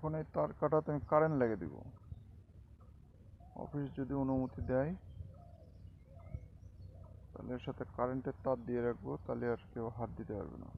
এখন এই তার কাটাতে আমি কারেন্ট লাগিয়ে দিব। অফিস যদি অনুমতি দেয় তাহলে এর সাথে কারেন্টের তার দিয়ে রাখবো, তাহলে আর কেউ হাত দিতে পারবে না।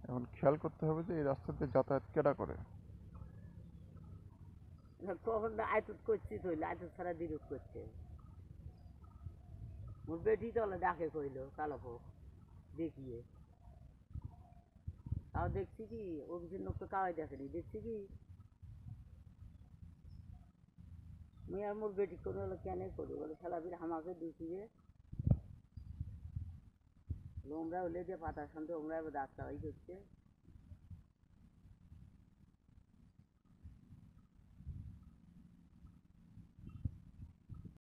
এখন খেয়াল করতে হবে যে এই রাস্তাতে যাতায়াত কেডা করে। কখন আয়তুত করছিস হইলে আয়তুত ছাড়া বিরোধ করছে। মোর বেটি চলে ডাকে কইল কালো হোক দেখিয়ে, তাও দেখছি কি অফিসের লোক তো কাওয়াই দেখেনি, দেখছি কি মুই আর মোর বেটি কোনো হলো কেন করি বলে খেলাপির হামাকে দিয়েছিবে লোমরা হলে যে পাতার সঙ্গে ওমরা দাঁত চাওয়াই করছে।